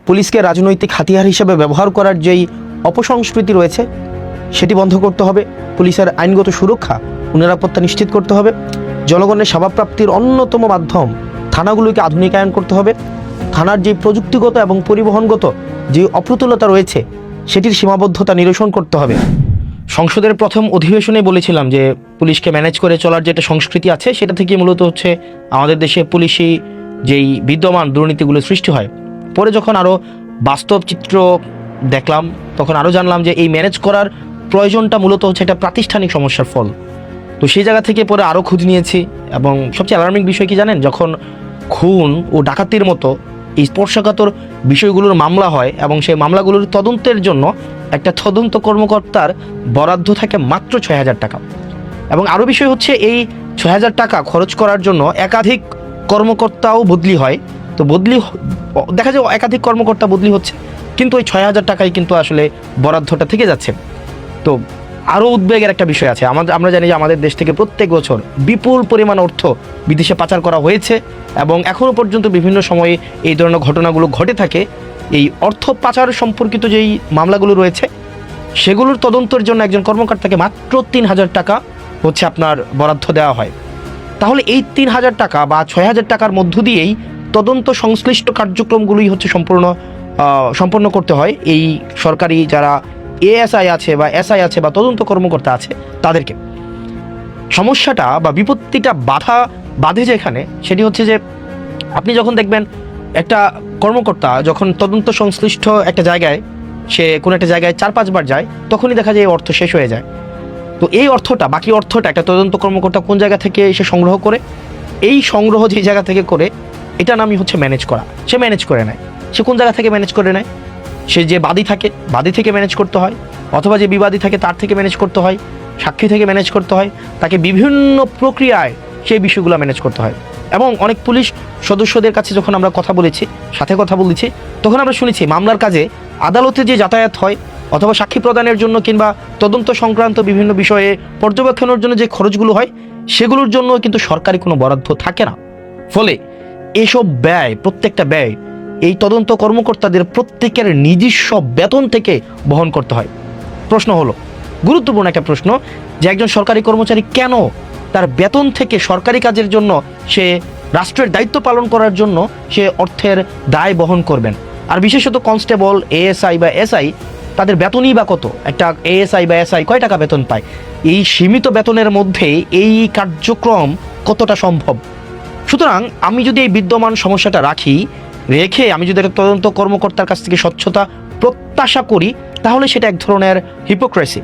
পুলিশকে রাজনৈতিক হাতিয়ার হিসেবে ব্যবহার করার যেই অপসংস্কৃতি রয়েছে সেটি বন্ধ করতে হবে। পুলিশের আইনগত সুরক্ষা ও নিরাপত্তা নিশ্চিত করতে হবে। জনগণের সেবাপ্রাপ্তির অন্যতম মাধ্যম থানাগুলোকে আধুনিকায়ন করতে হবে। থানার যে প্রযুক্তিগত এবং পরিবহনগত যে অপ্রতুলতা রয়েছে সেটির সীমাবদ্ধতা নিরসন করতে হবে। সংসদের প্রথম অধিবেশনে বলেছিলাম যে পুলিশকে ম্যানেজ করে চলার যে একটা সংস্কৃতি আছে সেটা থেকে মূলত হচ্ছে আমাদের দেশে পুলিশি যেই বিদ্যমান দুর্নীতিগুলো সৃষ্টি হয়। পরে যখন আরও বাস্তব চিত্র দেখলাম তখন আরও জানলাম যে এই ম্যানেজ করার প্রয়োজনটা মূলত হচ্ছে একটা প্রাতিষ্ঠানিক সমস্যার ফল। তো সেই জায়গা থেকে পরে আরও খোঁজ নিয়েছি এবং সবচেয়ে অ্যালার্মিং বিষয় কি জানেন, যখন খুন ও ডাকাতির মতো এই স্পর্শকাতর বিষয়গুলোর মামলা হয় এবং সেই মামলাগুলোর তদন্তের জন্য একটা তদন্ত কর্মকর্তার বরাদ্দ থাকে মাত্র 6,000 টাকা। এবং আরও বিষয় হচ্ছে এই 6,000 টাকা খরচ করার জন্য একাধিক কর্মকর্তাও বদলি হয়। তো দেখা যায় একাধিক কর্মকর্তা বদলি হচ্ছে, কিন্তু ওই 6,000 টাকাই কিন্তু আসলে বরাদ্দটা থেকে যাচ্ছে। তো আরও উদ্বেগের একটা বিষয় আছে। আমরা জানি যে আমাদের দেশ থেকে প্রত্যেক বছর বিপুল পরিমাণ অর্থ বিদেশে পাচার করা হয়েছে এবং এখনও পর্যন্ত বিভিন্ন সময়ে এই ধরনের ঘটনাগুলো ঘটে থাকে। এই অর্থ পাচার সম্পর্কিত যেই মামলাগুলো রয়েছে সেগুলোর তদন্তের জন্য একজন কর্মকর্তাকে মাত্র 3,000 টাকা হচ্ছে আপনার বরাদ্দ দেওয়া হয়। তাহলে এই 3,000 টাকা বা 6,000 টাকার মধ্য দিয়েই তদন্ত সংশ্লিষ্ট কার্যক্রমগুলোই হচ্ছে সম্পন্ন করতে হয় এই সরকারি যারা এএসআই আছে বা এসআই আছে বা তদন্ত কর্মকর্তা আছে তাদেরকে। সমস্যাটা বা বিপত্তিটা বাধে যেখানে সেটি হচ্ছে যে আপনি যখন দেখবেন একটা কর্মকর্তা যখন তদন্ত সংশ্লিষ্ট একটা জায়গায় সে কোনো একটা জায়গায় 4-5 বার যায় তখনই দেখা যায় এই অর্থ শেষ হয়ে যায়। তো এই বাকি অর্থটা একটা তদন্ত কর্মকর্তা কোন জায়গা থেকে এসে সংগ্রহ করে, এই সংগ্রহ যে জায়গা থেকে করে এটা নামই হচ্ছে ম্যানেজ করা। সে ম্যানেজ করে নেয়। সে কোন জায়গা থেকে ম্যানেজ করে নেয়? সে যে বাদী থেকে ম্যানেজ করতে হয়, অথবা যে বিবাদী থাকে তার থেকে ম্যানেজ করতে হয়, সাক্ষী থেকে ম্যানেজ করতে হয়, তাকে বিভিন্ন প্রক্রিয়ায় সেই বিষয়গুলো ম্যানেজ করতে হয়। এবং অনেক পুলিশ সদস্যদের কাছে যখন আমরা কথা বলেছি তখন আমরা শুনেছি মামলার কাজে আদালতে যে যাতায়াত হয় অথবা সাক্ষী প্রদানের জন্য কিংবা তদন্ত সংক্রান্ত বিভিন্ন বিষয়ে পর্যবেক্ষণের জন্য যে খরচগুলো হয় সেগুলোর জন্য কিন্তু সরকারি কোনো বরাদ্দ থাকে না। ফলে এসব প্রত্যেকটা ব্যয় এই তদন্ত কর্মকর্তাদের প্রত্যেকের নিজস্ব বেতন থেকে বহন করতে হয়। প্রশ্ন হলো, গুরুত্বপূর্ণ একটা প্রশ্ন, যে একজন সরকারি কর্মচারী কেন তার বেতন থেকে সরকারি কাজের জন্য সে রাষ্ট্রের দায়িত্ব পালন করার জন্য সে অর্থের দায় বহন করবেন? আর বিশেষত কনস্টেবল, এএসআই বা এসআই তাদের বেতনই বা কত? একটা এএসআই বা এসআই কয় টাকা বেতন পায়? এই সীমিত বেতনের মধ্যে এই কার্যক্রম কতটা সম্ভব? সুতরাং আমি যদি এই বিদ্যমান সমস্যাটা রেখে আমি যদি একটা তদন্ত কর্মকর্তার কাছ থেকে স্বচ্ছতা প্রত্যাশা করি তাহলে সেটা এক ধরনের হিপোক্রেসি।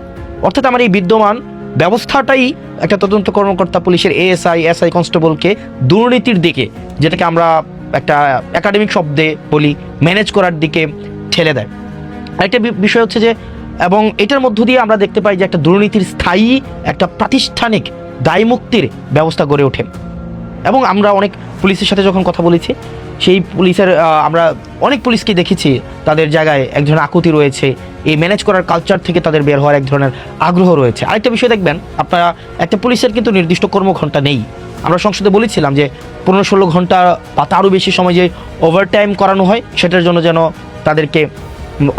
অর্থাৎ আমার এই বিদ্যমান ব্যবস্থাটাই একটা তদন্ত কর্মকর্তা, পুলিশের এএসআই, এসআই, কনস্টেবলকে দুর্নীতির দিকে, যেটাকে আমরা একটা একাডেমিক শব্দে বলি ম্যানেজ করার দিকে ঠেলে দেয়। আরেকটা বিষয় হচ্ছে যে, এবং এটার মধ্য দিয়ে আমরা দেখতে পাই যে একটা দুর্নীতির স্থায়ী একটা প্রাতিষ্ঠানিক দায়মুক্তির ব্যবস্থা গড়ে ওঠে। এবং আমরা অনেক পুলিশের সাথে যখন কথা বলেছি সেই পুলিশের আমরা অনেক পুলিশকে দেখেছি তাদের জায়গায় এক ধরনের আকুতি রয়েছে, এই ম্যানেজ করার কালচার থেকে তাদের বের হওয়ার এক ধরনের আগ্রহ রয়েছে। আরেকটা বিষয় দেখবেন আপনারা, একটা পুলিশের কিন্তু নির্দিষ্ট কর্মঘণ্টা নেই। আমরা সংসদে বলেছিলাম যে 15-16 ঘন্টা বা তারও বেশি সময় যে ওভারটাইম করানো হয় সেটার জন্য যেন তাদেরকে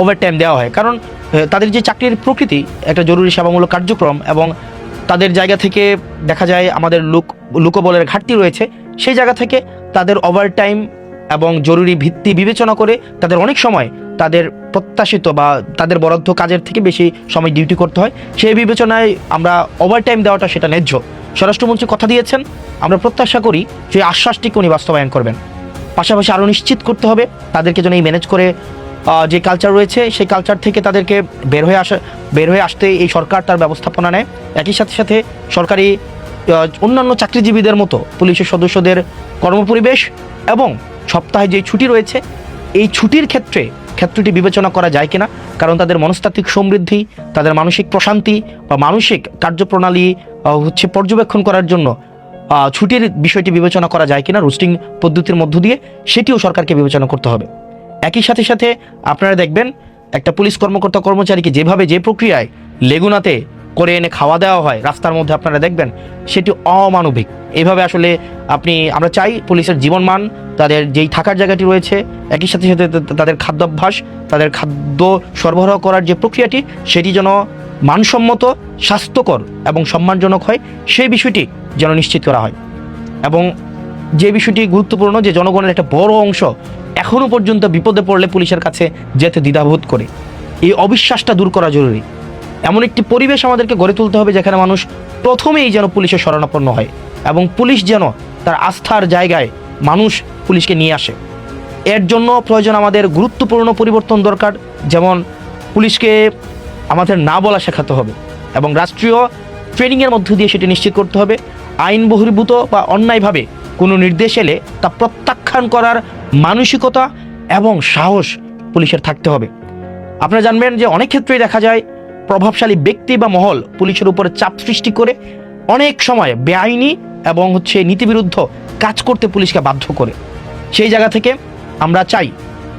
ওভারটাইম দেওয়া হয়। কারণ তাদের যে চাকরির প্রকৃতি একটা জরুরি সেবামূলক কার্যক্রম এবং তাদের জায়গা থেকে দেখা যায় আমাদের লোকবলের ঘাটতি রয়েছে, সেই জায়গা থেকে তাদের ওভারটাইম এবং জরুরি ভিত্তি বিবেচনা করে তাদের অনেক সময় তাদের প্রত্যাশিত বা তাদের বরাদ্দ কাজের থেকে বেশি সময় ডিউটি করতে হয়। সেই বিবেচনায় আমরা ওভারটাইম দেওয়াটা সেটা ন্যায্য। স্বরাষ্ট্রমন্ত্রী কথা দিয়েছেন, আমরা প্রত্যাশা করি সেই আশ্বাসটিকে উনি বাস্তবায়ন করবেন। পাশাপাশি আরও নিশ্চিত করতে হবে তাদেরকে যেন এই ম্যানেজ করে যে কালচার রয়েছে সেই কালচার থেকে তাদেরকে বের হয়ে আসতে এই সরকার তার ব্যবস্থাপনা নেয়। একই সাথে সরকারি অন্যান্য চাকরিজীবীদের মতো পুলিশের সদস্যদের কর্মপরিবেশ এবং সপ্তাহে যে ছুটি রয়েছে এই ছুটির ক্ষেত্রটি বিবেচনা করা যায় কিনা, কারণ তাদের মনস্তাত্ত্বিক সমৃদ্ধি, তাদের মানসিক প্রশান্তি বা মানসিক কার্যপ্রণালী হচ্ছে পর্যবেক্ষণ করার জন্য ছুটির বিষয়টি বিবেচনা করা যায় কিনা রোস্টিং পদ্ধতির মধ্য দিয়ে, সেটিও সরকারকে বিবেচনা করতে হবে। একই সাথে আপনারা দেখবেন একটা পুলিশ কর্মচারীকে যেভাবে যে প্রক্রিয়ায় লেগুনাতে করে এনে খাওয়া দেওয়া হয় রাস্তার মধ্যে, আপনারা দেখবেন সেটি অমানবিক। এইভাবে আসলে আমরা চাই পুলিশের জীবনমান তাদের যেই থাকার জায়গাটি রয়েছে, একই সাথে সাথে তাদের খাদ্যাভ্যাস, তাদের খাদ্য সরবরাহ করার যে প্রক্রিয়াটি, সেটি যেন মানসম্মত, স্বাস্থ্যকর এবং সম্মানজনক হয়, সেই বিষয়টি যেন নিশ্চিত করা হয়। এবং যে বিষয়টি গুরুত্বপূর্ণ, যে জনগণের একটা বড় অংশ এখনও পর্যন্ত বিপদে পড়লে পুলিশের কাছে যেতে দ্বিধাবোধ করে, এই অবিশ্বাসটা দূর করা জরুরি। এমন একটি পরিবেশ আমাদেরকে গড়ে তুলতে হবে যেখানে মানুষ প্রথমেই যেন পুলিশের শরণাপন্ন হয় এবং পুলিশ যেন তার আস্থার জায়গায় মানুষ পুলিশকে নিয়ে আসে। এর জন্য প্রয়োজন আমাদের গুরুত্বপূর্ণ পরিবর্তন দরকার। যেমন পুলিশকে আমাদের না বলা শেখাতে হবে এবং রাষ্ট্রীয় ট্রেনিংয়ের মধ্য দিয়ে সেটি নিশ্চিত করতে হবে। আইন বহির্ভূত বা অন্যায়ভাবে কোনো নির্দেশ এলে তা প্রত্যাখ্যান করার মানসিকতা এবং সাহস পুলিশের থাকতে হবে। আপনারা জানবেন যে অনেক ক্ষেত্রেই দেখা যায় প্রভাবশালী ব্যক্তি বা মহল পুলিশের উপরে চাপ সৃষ্টি করে অনেক সময় বেআইনি এবং নীতিবিরুদ্ধ কাজ করতে পুলিশকে বাধ্য করে। সেই জায়গা থেকে আমরা চাই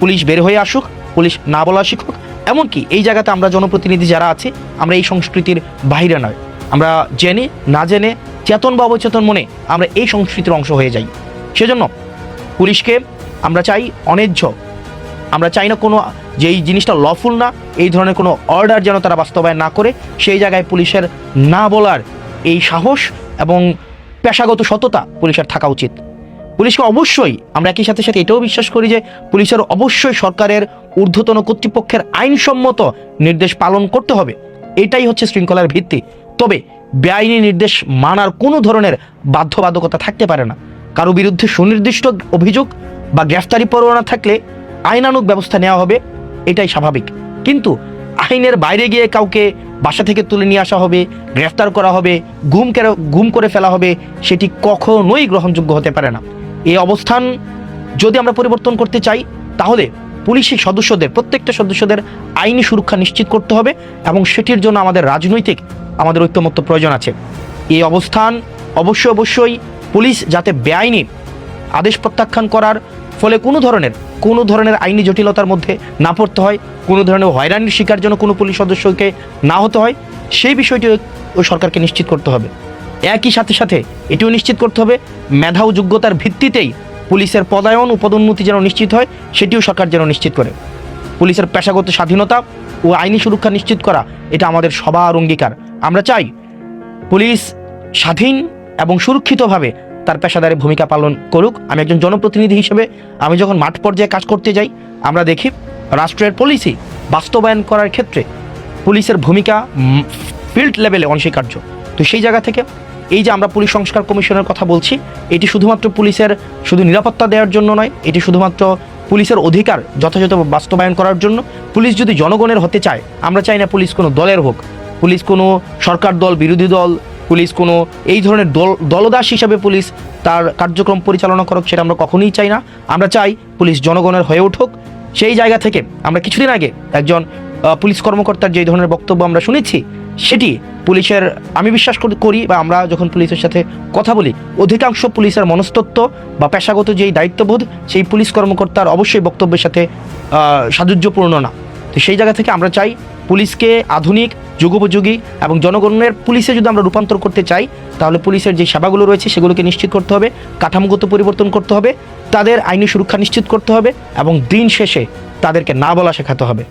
পুলিশ বের হয়ে আসুক, পুলিশ না বলা শিখুক। এমনকি এই জায়গাতে আমরা জনপ্রতিনিধি যারা আছি, আমরা এই সংস্কৃতির বাইরে নয়, আমরা জেনে না জেনে, চেতন বা অবচেতন মনে আমরা এই সংস্কৃতির অংশ হয়ে যাই। সেজন্য পুলিশকে আমরা চাই অন্যায্য, আমরা চাই না কোনো যেই জিনিসটা লফুল না, এই ধরনের কোনো অর্ডার যেন তারা বাস্তবায়ন না করে। সেই জায়গায় পুলিশের না বলার এই সাহস এবং পেশাগত সততা পুলিশের থাকা উচিত। পুলিশকে অবশ্যই আমরা একই সাথে সাথে এটাও বিশ্বাস করি যে পুলিশের অবশ্যই সরকারের ঊর্ধ্বতন কর্তৃপক্ষের আইনসম্মত নির্দেশ পালন করতে হবে। এটাই হচ্ছে শৃঙ্খলার ভিত্তি। তবে বেআইনি নির্দেশ মানার কোনো ধরনের বাধ্যবাধকতা থাকতে পারে না। কারো বিরুদ্ধে সুনির্দিষ্ট অভিযোগ বা গ্রেফতারি পরোয়ানা থাকলে আইনানুগ ব্যবস্থা নেওয়া হবে, এটাই স্বাভাবিক। কিন্তু আইনের বাইরে গিয়ে কাউকে বাসা থেকে তুলে নিয়ে আসা হবে, গ্রেফতার করা হবে, গুম করে ফেলা হবে, সেটি কখনোই গ্রহণযোগ্য হতে পারে না। এই অবস্থান যদি আমরা পরিবর্তন করতে চাই, তাহলে পুলিশি সদস্যদের, প্রত্যেকটা সদস্যদের আইনি সুরক্ষা নিশ্চিত করতে হবে এবং সেটির জন্য আমাদের রাজনৈতিক ঐক্যমত্য প্রয়োজন আছে। এই অবস্থান অবশ্যই পুলিশ যাতে বেআইনি আদেশ প্রত্যাখ্যান করার ফলে কোনো ধরনের আইনি জটিলতার মধ্যে না পড়তে হয়, কোনো ধরনের হয়রানির শিকার যেন কোনো পুলিশ সদস্যকে না হতে হয়, সেই বিষয়টি ওই সরকারকে নিশ্চিত করতে হবে। একই সাথে সাথে এটিও নিশ্চিত করতে হবে মেধা ও যোগ্যতার ভিত্তিতেই পুলিশের পদায়ন ও পদোন্নতি যেন নিশ্চিত হয়, সেটিও সরকার যেন নিশ্চিত করে। পুলিশের পেশাগত স্বাধীনতা ও আইনি সুরক্ষা নিশ্চিত করা এটা আমাদের সবার অঙ্গীকার। আমরা চাই পুলিশ স্বাধীন এবং সুরক্ষিতভাবে তার পেশাদারি ভূমিকা পালন করুক। আমি একজন জনপ্রতিনিধি হিসেবে আমি যখন মাঠ পর্যায়ে কাজ করতে যাই, আমরা দেখি রাষ্ট্রের পলিসি বাস্তবায়ন করার ক্ষেত্রে পুলিশের ভূমিকা ফিল্ড লেভেলে অনস্বীকার্য। তো সেই জায়গা থেকে এই যে আমরা পুলিশ সংস্কার কমিশনের কথা বলছি, এটি শুধুমাত্র পুলিশের শুধু নিরাপত্তা দেওয়ার জন্য নয়, এটি শুধুমাত্র পুলিশের অধিকার যথাযথ বাস্তবায়ন করার জন্য। পুলিশ যদি জনগণের হতে চায়, আমরা চাই না পুলিশ কোনো দলের হোক, পুলিশ কোনো সরকার দল, বিরোধী দল, পুলিশ কোনো এই ধরনের দলদাস হিসাবে পুলিশ তার কার্যক্রম পরিচালনা করুক, সেটা আমরা কখনোই চাই না। আমরা চাই পুলিশ জনগণের হয়ে উঠুক। সেই জায়গা থেকে আমরা কিছুদিন আগে একজন পুলিশ কর্মকর্তার যে ধরনের বক্তব্য আমরা শুনেছি, সেটি পুলিশের, আমি বিশ্বাস করি বা আমরা যখন পুলিশের সাথে কথা বলি, অধিকাংশ পুলিশের মনস্তত্ত্ব বা পেশাগত যেই দায়িত্ববোধ, সেই পুলিশ কর্মকর্তার অবশ্যই বক্তব্যের সাথে সাযুজ্যপূর্ণ না। তো সেই জায়গা থেকে আমরা চাই পুলিশকে আধুনিক, যুগোপযোগী এবং জনগণের পুলিশে যদি আমরা রূপান্তর করতে চাই, তাহলে পুলিশের যে সেবাগুলো রয়েছে সেগুলোকে নিশ্চিত করতে হবে, কাঠামোগত পরিবর্তন করতে হবে, তাদের আইনি সুরক্ষা নিশ্চিত করতে হবে এবং দিন শেষে তাদেরকে না বলা শেখাতে হবে।